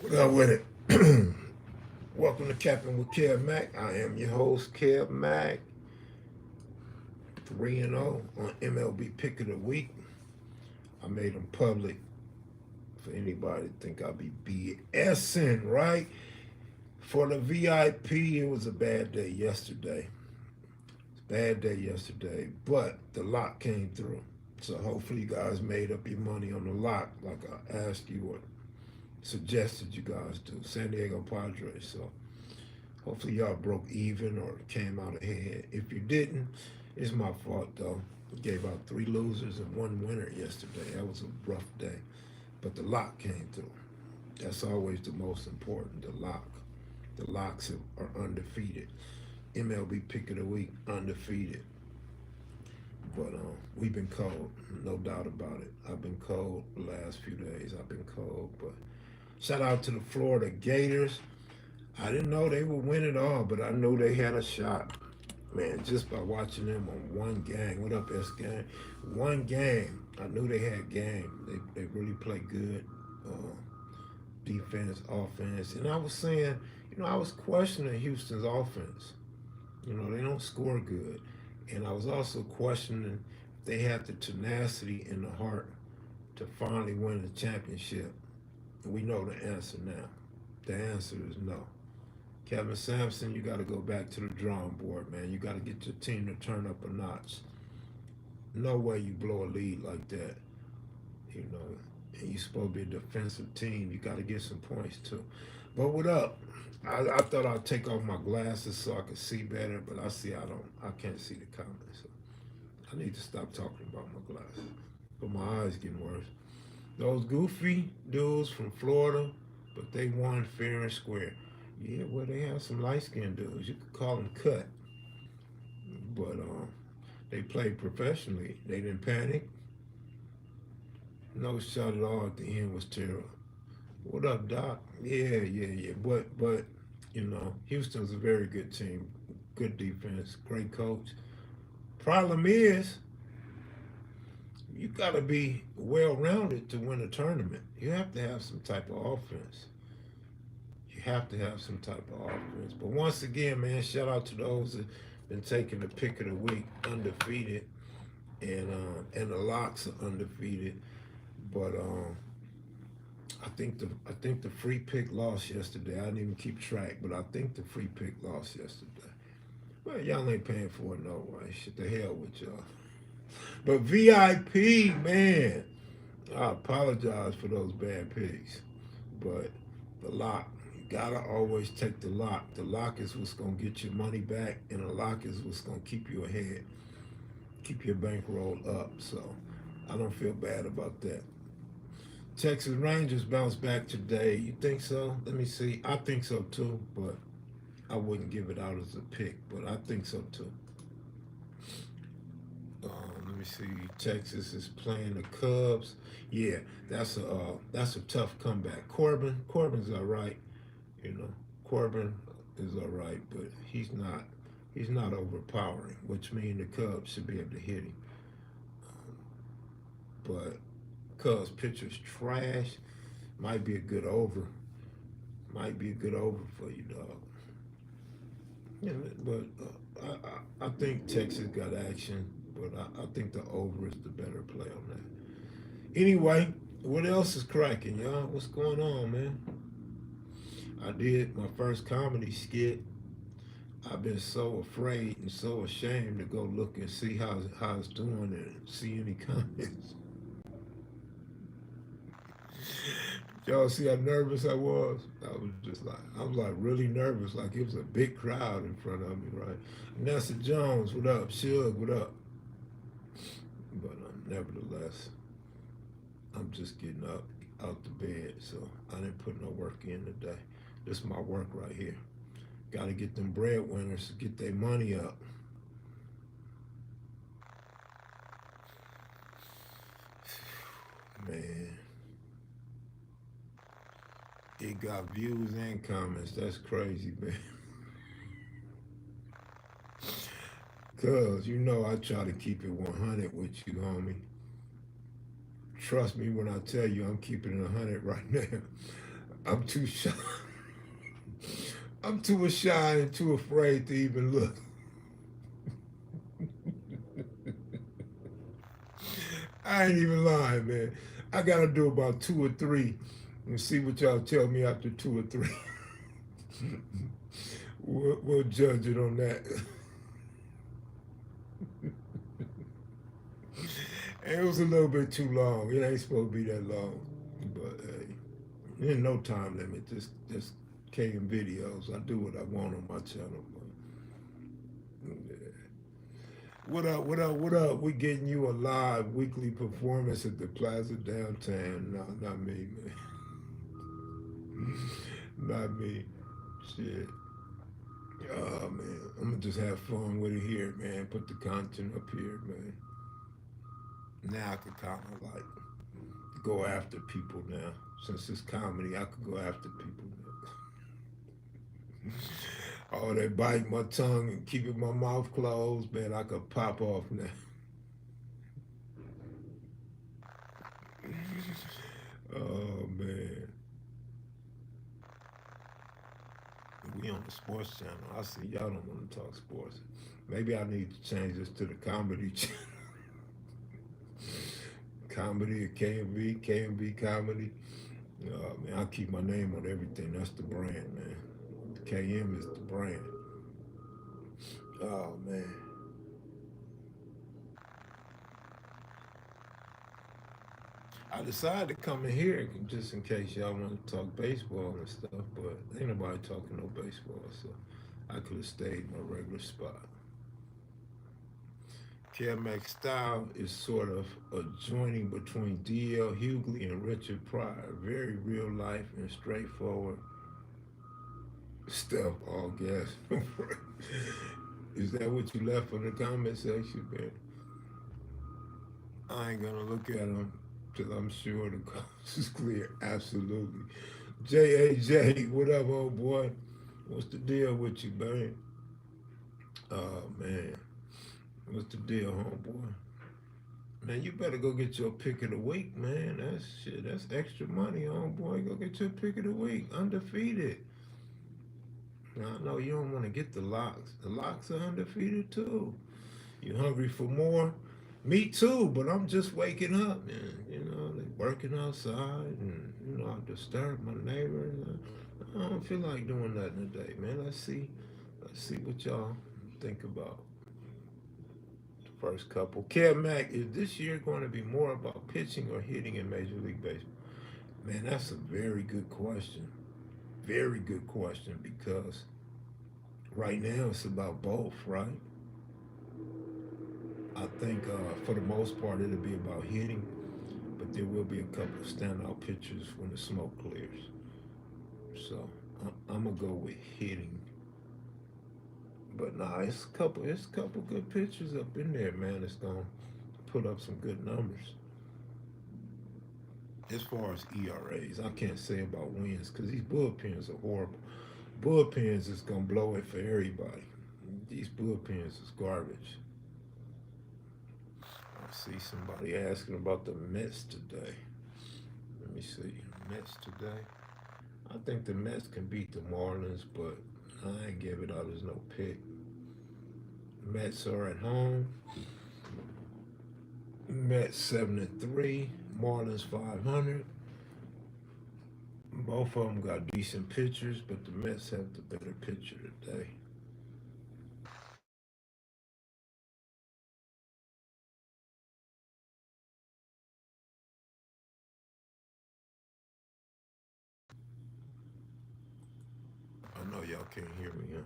What up with it? Welcome to Cappin with Kev Mac. I am your host, Kev Mac, 3-0 on MLB Pick of the Week. I made them public for anybody to think I'll be BSing, right? For the VIP, it was a bad day yesterday. Bad day yesterday, but the lock came through. So hopefully you guys made up your money on the lock like I asked you or suggested you guys do. San Diego Padres. So hopefully y'all broke even or came out ahead. If you didn't, it's my fault though. We gave out 3 losers and 1 winner yesterday. That was a rough day. But the lock came through. That's always the most important, the lock. The locks are undefeated. MLB pick of the week, undefeated. But we've been cold, no doubt about it. I've been cold the last few days. I've been cold. But shout out to the Florida Gators. I didn't know they would win it all, but I knew they had a shot. Man, just by watching them on one game. What up, S Gang? One game. I knew they had game. They really play good. Defense, offense. And I was saying, I was questioning Houston's offense. They don't score good. And I was also questioning if they had the tenacity and the heart to finally win the championship. And we know the answer now. The answer is no. Kevin Sampson, you got to go back to the drawing board, man. You got to get your team to turn up a notch. No way you blow a lead like that, and you're supposed to be a defensive team. You got to get some points too. But what up? I thought I'd take off my glasses so I could see better, but I can't see the comments. So I need to stop talking about my glasses. But my eyes getting worse. Those goofy dudes from Florida, but they won fair and square. Yeah, well, they have some light skinned dudes. You could call them cut. But they played professionally. They didn't panic. No shot at all at the end was terrible. What up, Doc? Yeah. But Houston's a very good team. Good defense, great coach. Problem is, you got to be well rounded to win a tournament. You have to have some type of offense. You have to have some type of offense. But once again, man, shout out to those that been taking the pick of the week, undefeated, and the locks are undefeated. But I think the free pick lost yesterday. I didn't even keep track, but I think the free pick lost yesterday. Well, y'all ain't paying for it no way. Shit, the hell with y'all. But VIP, man, I apologize for those bad picks. But the lock, you gotta always take the lock. The lock is what's gonna get your money back, and the lock is what's gonna keep you ahead, keep your bankroll up. So I don't feel bad about that. Texas Rangers bounced back today. You think so? Let me see. I think so too, but I wouldn't give it out as a pick, but I think so too. Let me see. Texas is playing the Cubs. Yeah, that's a tough comeback. Corbin's all right. You know, Corbin is all right, but he's not overpowering, which means the Cubs should be able to hit him. But Cubs pitcher's trash. Might be a good over. Might be a good over for you, dog. Yeah, but I think Texas got action, but I think the over is the better play on that. Anyway, what else is cracking, y'all? What's going on, man? I did my first comedy skit. I've been so afraid and so ashamed to go look and see how it's doing and see any comments. Y'all see how nervous I was? I was like really nervous, like it was a big crowd in front of me, right? Nessa Jones, what up? Suge, what up? But nevertheless, I'm just getting up out the bed, so I didn't put no work in today. This is my work right here. Got to get them breadwinners to get their money up. Man, it got views and comments. That's crazy, man. Cause I try to keep it 100 with you, homie. Trust me when I tell you I'm keeping it 100 right now. I'm too shy. I'm too shy and too afraid to even look. I ain't even lying, man. I gotta do about two or three and see what y'all tell me after two or three. We'll judge it on that. It was a little bit too long. It ain't supposed to be that long. But hey, there's no time limit. Just came videos. I do what I want on my channel. But, yeah. What up? What up? What up? We getting you a live weekly performance at the Plaza downtown. No, not me, man. Not me. Shit. Oh man, I'm gonna just have fun with it here, man. Put the content up here, man. Now I can kind of like go after people now. Since it's comedy, I could go after people now. Oh, they bite my tongue and keeping my mouth closed, man. I could pop off now. Oh man, we on the sports channel. I see y'all don't want to talk sports. Maybe I need to change this to the comedy channel. Comedy or KMV comedy. Man, I keep my name on everything. That's the brand, man. KM is the brand. Oh man. I decided to come in here just in case y'all want to talk baseball and stuff, but ain't nobody talking no baseball, so I could have stayed in my regular spot. Kev Mac style is sort of a joining between D.L. Hughley and Richard Pryor. Very real life and straightforward stuff, all gas. Is that what you left in the comment section, man? I ain't gonna look at them till I'm sure the coast is clear. Absolutely. J.A.J., what up, old boy? What's the deal with you, man? Oh, man. What's the deal, homeboy? Man, you better go get your pick of the week, man. That's shit. That's extra money, homeboy. Go get your pick of the week. Undefeated. Now, I know you don't want to get the locks. The locks are undefeated, too. You hungry for more? Me too, but I'm just waking up, man. You know, they working outside, and you know, I disturb my neighbors. I don't feel like doing nothing today, man. Let's see what y'all think about the first couple. Kev Mac, is this year going to be more about pitching or hitting in Major League Baseball? Man, that's a very good question. Very good question because right now it's about both, right? I think for the most part it'll be about hitting, but there will be a couple of standout pitchers when the smoke clears. So I'm gonna go with hitting. But nah, it's a couple good pitchers up in there, man. It's gonna put up some good numbers. As far as ERAs, I can't say about wins because these bullpens are horrible. Bullpens is gonna blow it for everybody. These bullpens is garbage. I see somebody asking about the Mets today. Let me see. Mets today. I think the Mets can beat the Marlins, but I ain't give it out as no pick. Mets are at home. Mets 7-3. Marlins 500. Both of them got decent pitchers, but the Mets have the better pitcher today. I know y'all can't hear me, huh?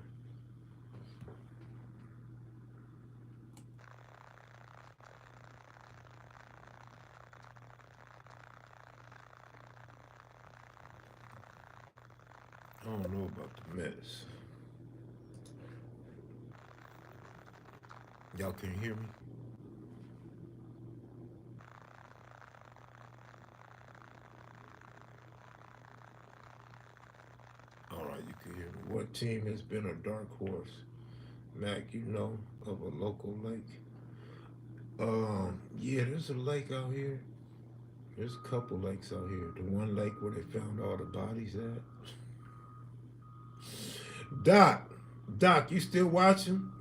I don't know about the Mets. Y'all can hear me? All right, you can hear me. What team has been a dark horse? Mac, you know, of a local lake? Yeah, there's a lake out here. There's a couple lakes out here. The one lake where they found all the bodies at. Doc, Doc, you still watching?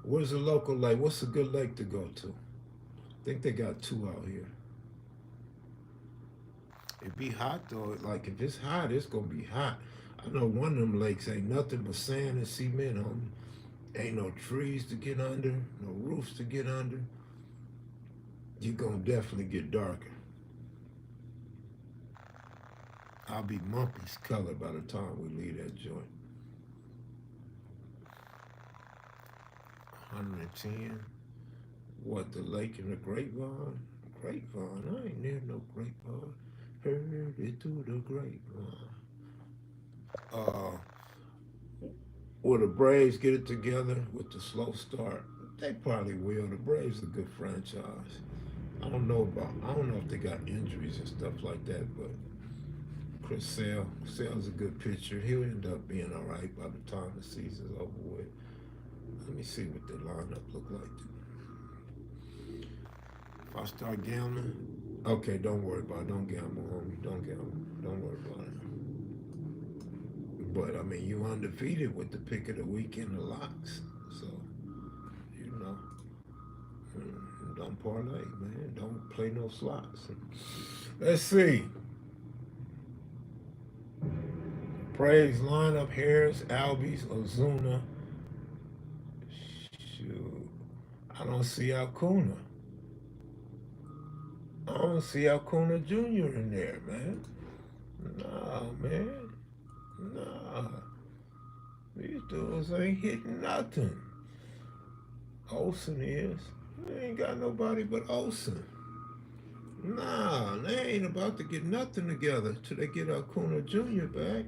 Where's the local lake? What's a good lake to go to? I think they got two out here. It be hot though. Like if it's hot, it's gonna be hot. I know one of them lakes ain't nothing but sand and cement on it. Ain't no trees to get under, no roofs to get under. You gonna definitely get darker. I'll be Mumpy's color by the time we leave that joint. 110. What, the lake in the grapevine? Grapevine? I ain't near no grapevine. Heard it through the grapevine. Uh, will the Braves get it together with the slow start? They probably will. The Braves are a good franchise. I don't know if they got injuries and stuff like that, but Chris Sale's a good pitcher. He'll end up being all right by the time the season's over with. Let me see what their lineup look like. If I start gambling, okay, don't worry about it. Don't gamble, homie. Don't gamble. Don't worry about it. But I mean, you undefeated with the pick of the week in the locks, so you know, don't parlay, man. Don't play no slots. Let's see. Praise lineup: Harris, Albies, Ozuna. Shoot, I don't see Acuna. I don't see Acuna Jr. in there, man. Nah, man. Nah. These dudes ain't hitting nothing. Olsen is. They ain't got nobody but Olsen. Nah, they ain't about to get nothing together till they get Acuna Jr. back.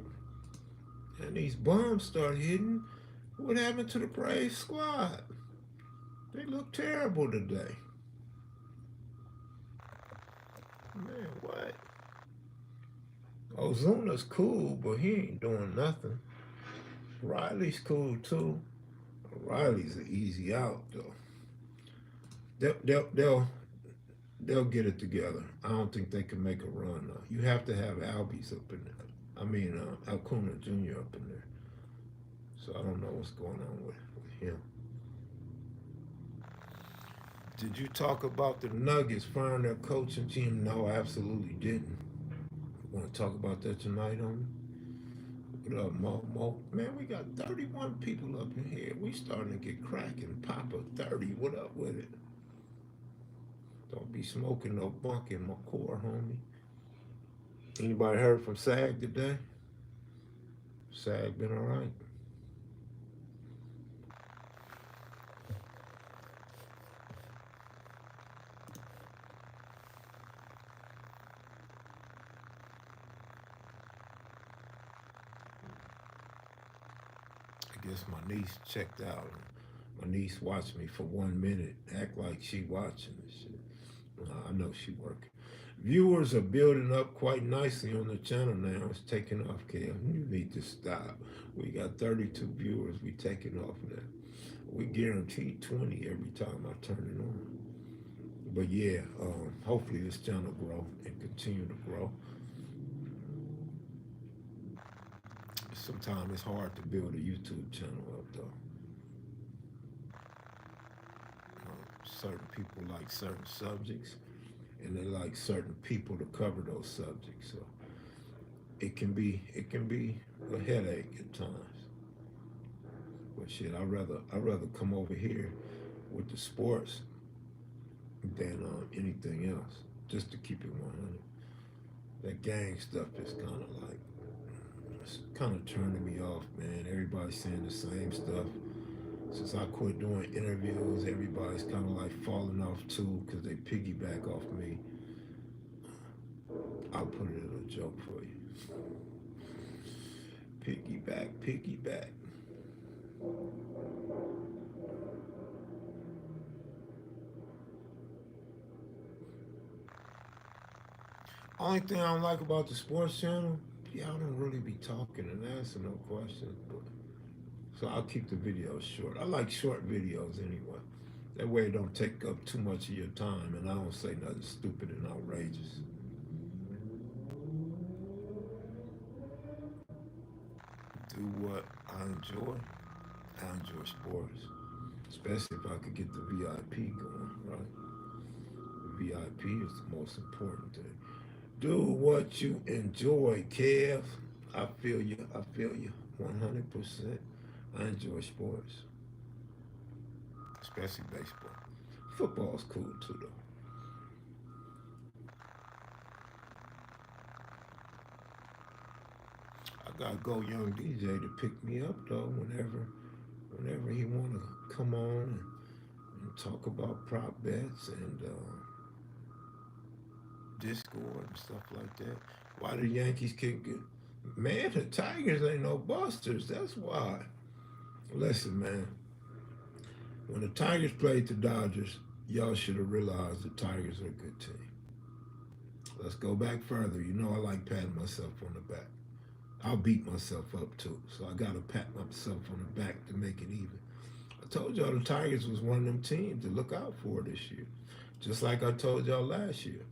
And these bombs start hitting. What happened to the Braves squad? They look terrible today. Man, what? Ozuna's cool, but he ain't doing nothing. Riley's cool too. Riley's an easy out though. They'll they'll they'll, they'll get it together. I don't think they can make a run though. You have to have Albies up in there. I mean Acuna Jr. up in there. So I don't know what's going on with him. Did you talk about the Nuggets firing their coach and team? No, I absolutely didn't. Want to talk about that tonight, homie? What up, Mo? Mo? Man, we got 31 people up in here. We starting to get cracking. Papa 30. What up with it? Don't be smoking no bunk in my core, homie. Anybody heard from Sag today? Sag been all right? I guess my niece checked out. My niece watched me for 1 minute, act like she watching and shit. I know she working. Viewers are building up quite nicely on the channel now. It's taking off, Kel. You need to stop. We got 32 viewers. We taking off now. We guarantee 20 every time I turn it on. But yeah, hopefully this channel grow and continue to grow. Sometimes it's hard to build a YouTube channel up though. Certain people like certain subjects, and they like certain people to cover those subjects. So it can be a headache at times. But shit, I rather come over here with the sports than anything else, just to keep it 100. That gang stuff is kind of like it's kind of turning me off, man. Everybody's saying the same stuff. Since I quit doing interviews, everybody's kind of like falling off too because they piggyback off me. I'll put it in a joke for you. Piggyback, piggyback. Only thing I don't like about the sports channel, y'all don't really be talking and answering no questions. But, so I'll keep the videos short. I like short videos anyway. That way it don't take up too much of your time and I don't say nothing stupid and outrageous. Do what I enjoy. I enjoy sports. Especially if I could get the VIP going, right? The VIP is the most important thing. Do what you enjoy, Kev. I feel you. I feel you 100%. I enjoy sports, especially baseball. Football's cool too, though. I gotta go, young DJ, to pick me up though. Whenever he wanna come on and talk about prop bets and Discord and stuff like that. Why the Yankees can't get? Man, the Tigers ain't no busters. That's why. Listen, man. When the Tigers played the Dodgers, y'all should have realized the Tigers are a good team. Let's go back further. You know I like patting myself on the back. I'll beat myself up too, so I gotta pat myself on the back to make it even. I told y'all the Tigers was one of them teams to look out for this year, just like I told y'all last year.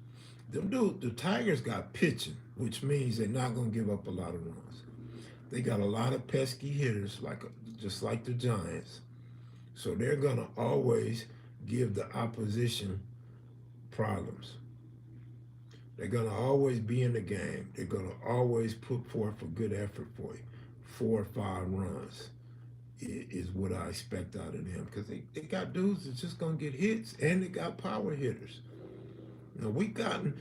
The Tigers got pitching, which means they're not gonna give up a lot of runs. They got a lot of pesky hitters, just like the Giants. So they're gonna always give the opposition problems. They're gonna always be in the game. They're gonna always put forth a good effort for you. 4 or 5 runs is what I expect out of them because they got dudes that's just gonna get hits and they got power hitters. Now we've gotten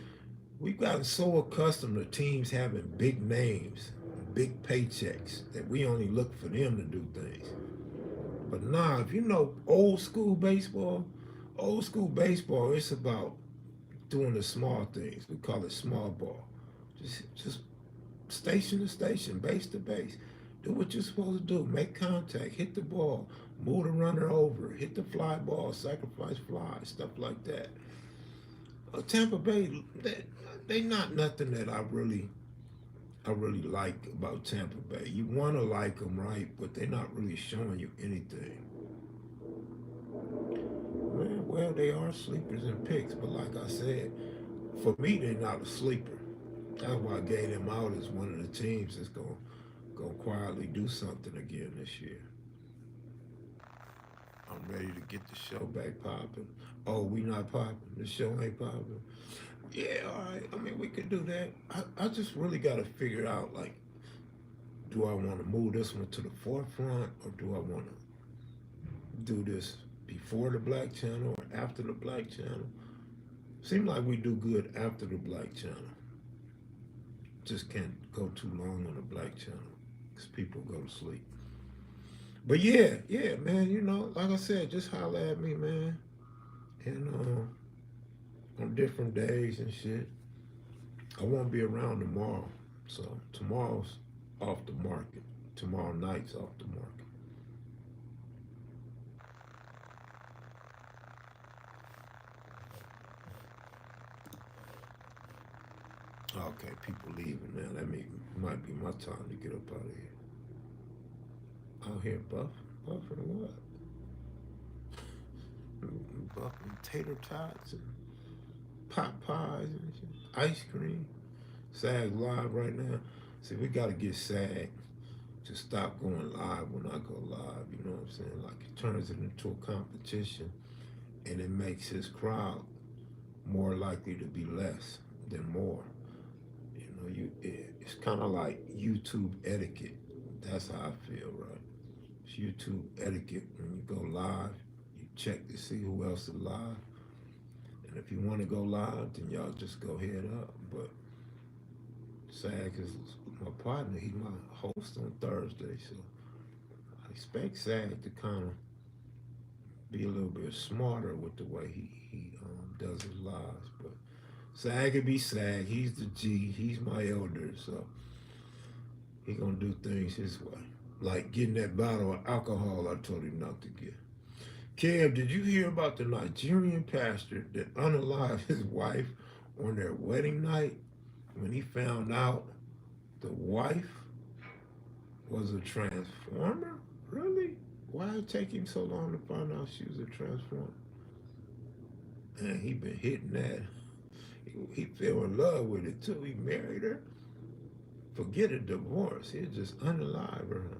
so accustomed to teams having big names, big paychecks that we only look for them to do things. But nah, if you know old school baseball, it's about doing the small things. We call it small ball. Just station to station, base to base. Do what you're supposed to do. Make contact, hit the ball, move the runner over, hit the fly ball, sacrifice fly, stuff like that. Tampa Bay, they not nothing that I really like about Tampa Bay. You want to like them, right? But they're not really showing you anything. Well, they are sleepers and picks, but like I said, for me, they're not a sleeper. That's why I gave them out as one of the teams that's gonna quietly do something again this year. I'm ready to get the show back popping. Oh, we not popping. The show ain't popping. Yeah, all right. I mean, we could do that. I just really got to figure out like, do I want to move this one to the forefront or do I want to do this before the Black Channel or after the Black Channel? Seems like we do good after the Black Channel. Just can't go too long on the Black Channel because people go to sleep. But yeah, man. Like I said, just holler at me, man. And on different days and shit. I won't be around tomorrow, so tomorrow's off the market. Tomorrow night's off the market. Okay, people leaving now. Might be my time to get up out of here. Out here buffing what? Buffing tater tots and pot pies and shit. Ice cream. SAG live right now. See, we gotta get SAG to stop going live when I go live. You know what I'm saying? Like it turns it into a competition, and it makes his crowd more likely to be less than more. It's kind of like YouTube etiquette. That's how I feel, right? It's YouTube etiquette. When you go live, you check to see who else is live, and if you want to go live, then y'all just go head up. But SAG is my partner. He's my host on Thursday, so I expect SAG to kind of be a little bit smarter with the way he does his lives. But SAG could be SAG. He's the G. He's my elder, so he gonna do things his way. Like getting that bottle of alcohol I told him not to get. Kev, did you hear about the Nigerian pastor that unalived his wife on their wedding night when he found out the wife was a transformer? Really? Why did it take him so long to find out she was a transformer? And he been hitting that. He fell in love with it too. He married her. Forget a divorce. He just unalive her.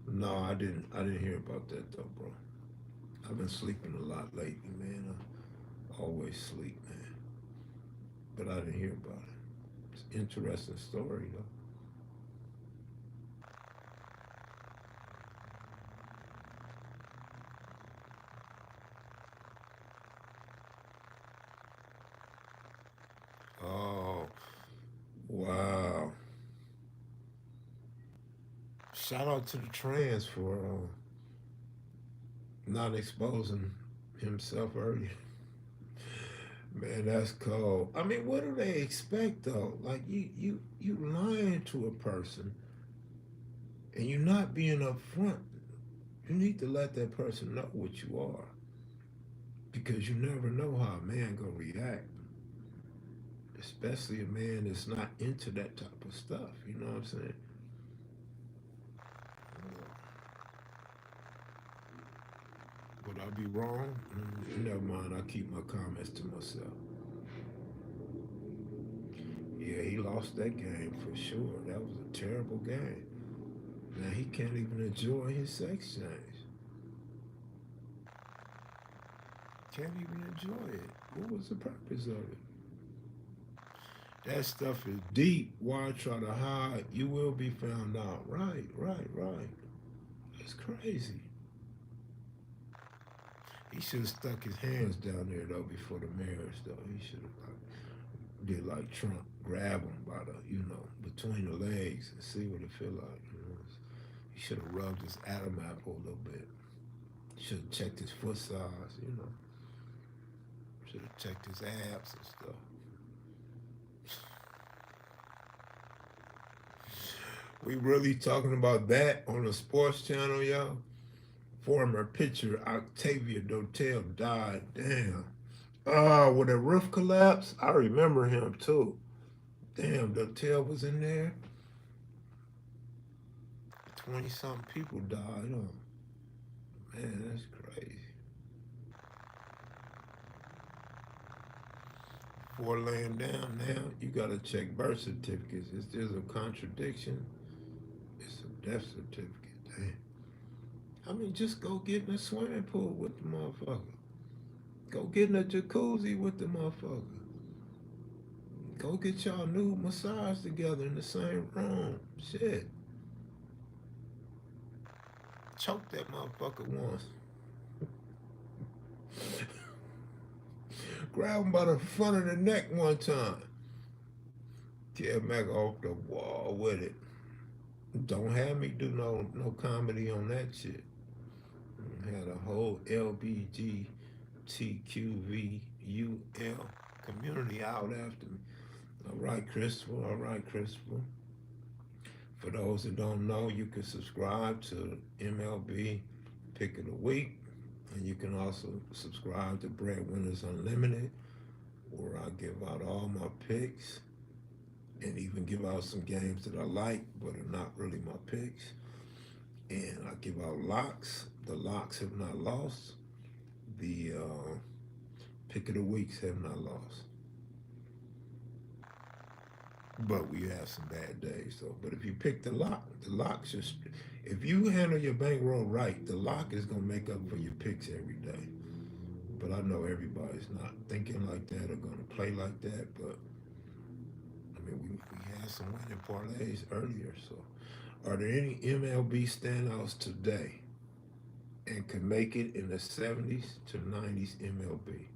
No, I didn't. I didn't hear about that though, bro. I've been sleeping a lot lately, man. I always sleep, man. But I didn't hear about it. It's an interesting story though. Oh, wow. Shout out to the trans for not exposing himself early. Man, that's cold. I mean, what do they expect though? Like you lying to a person and you not being upfront. You need to let that person know what you are because you never know how a man gonna react, especially a man that's not into that type of stuff. You know what I'm saying? Would I be wrong? Never mind. I keep my comments to myself. Yeah, he lost that game for sure. That was a terrible game. Now he can't even enjoy his sex change. Can't even enjoy it. What was the purpose of it? That stuff is deep. Why try to hide? You will be found out. Right, right, right. That's crazy. He should have stuck his hands down there though before the marriage though. He should have did like Trump, grab him by the between the legs and see what it feel like. He should have rubbed his Adam apple a little bit. Should have checked his foot size. Should have checked his abs and stuff. We really talking about that on the sports channel, y'all? Former pitcher Octavia Dotel died. Damn. When the roof collapsed, I remember him too. Damn, Dotel was in there. 20 something people died. Oh, man, that's crazy. Before laying down now, you gotta check birth certificates. If there's a contradiction, it's a death certificate. Damn. I mean, just go get in a swimming pool with the motherfucker. Go get in a jacuzzi with the motherfucker. Go get y'all new massage together in the same room. Shit. Choke that motherfucker once. Grab him by the front of the neck one time. Kev Mac off the wall with it. Don't have me do no comedy on that shit. Had a whole LBGTQVUL community out after me. All right, Christopher. All right, Christopher. For those that don't know, you can subscribe to MLB Pick of the Week, and you can also subscribe to Breadwinners Unlimited, where I give out all my picks and even give out some games that I like but are not really my picks. And I give out locks. The locks have not lost. The pick of the weeks have not lost. But we have some bad days though. But if you pick the lock just if you handle your bankroll right, the lock is gonna make up for your picks every day. But I know everybody's not thinking like that or gonna play like that. But I mean, we had some winning parlays earlier. So, are there any MLB standouts today and can make it in the 70s to 90s MLB?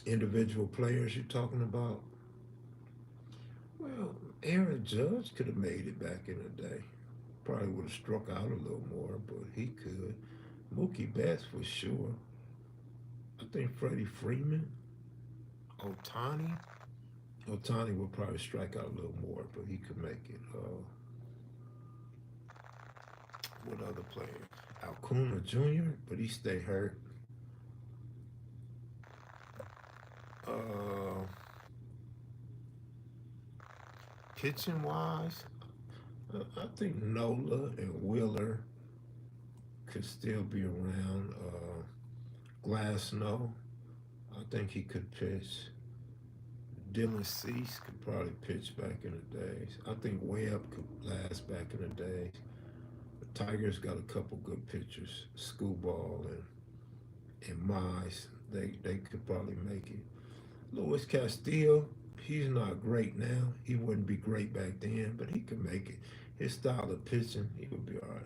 Individual players you're talking about? Well, Aaron Judge could have made it back in the day. Probably would have struck out a little more, but he could. Mookie Betts for sure. I think Freddie Freeman, Otani. Otani would probably strike out a little more, but he could make it. What other player? Alcuna Jr., but he stay hurt. Uh, Pitching wise, I think Nola and Wheeler could still be around. Glass, no. I think he could pitch. Dylan Cease could probably pitch back in the days. I think Webb could last back in the days. The Tigers got a couple good pitchers, Screwball and Mize. They could probably make it. Luis Castillo, he's not great now. He wouldn't be great back then, but he could make it. His style of pitching, he would be all right.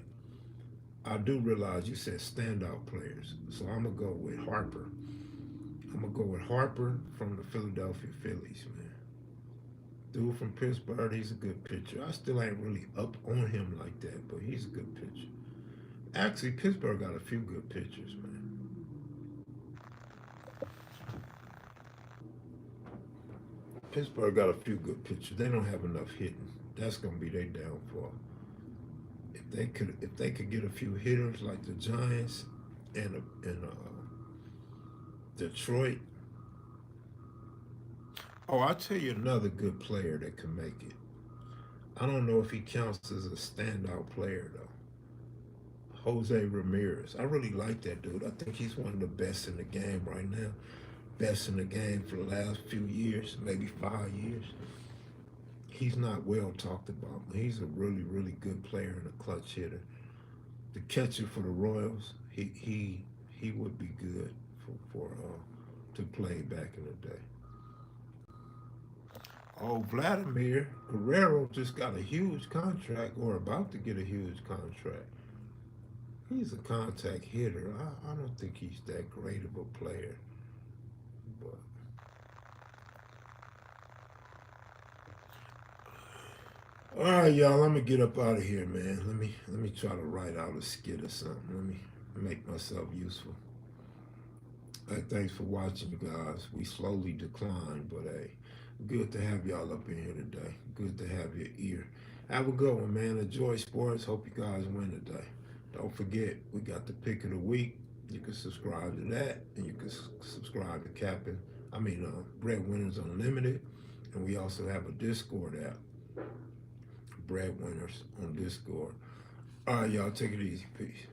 I do realize you said standout players, so I'm gonna go with Harper. I'm gonna go with Harper from the Philadelphia Phillies, man. Dude from Pittsburgh, he's a good pitcher. I still ain't really up on him like that, but he's a good pitcher. Actually, Pittsburgh got a few good pitchers, man. Pittsburgh got a few good pitchers. They don't have enough hitting. That's gonna be their downfall. If they could get a few hitters like the Giants and Detroit. Oh, I'll tell you another good player that can make it. I don't know if he counts as a standout player though. Jose Ramirez. I really like that dude. I think he's one of the best in the game right now. Best in the game for the last few years, maybe 5 years. He's not well talked about, but he's a really, really good player and a clutch hitter. The catcher for the Royals, he would be good for to play back in the day. Oh, Vladimir Guerrero just got a huge contract or about to get a huge contract. He's a contact hitter. I don't think he's that great of a player. But all right, y'all. I'm gonna get up out of here, man. Let me try to write out a skit or something. Let me make myself useful. Hey, thanks for watching, guys. We slowly decline, but hey, good to have y'all up in here today. Good to have your ear. Have a good one, man. Enjoy sports. Hope you guys win today. Don't forget, we got the pick of the week. You can subscribe to that, and you can subscribe to Breadwinners Unlimited, and we also have a Discord app, Breadwinners on Discord. All right, y'all, take it easy. Peace.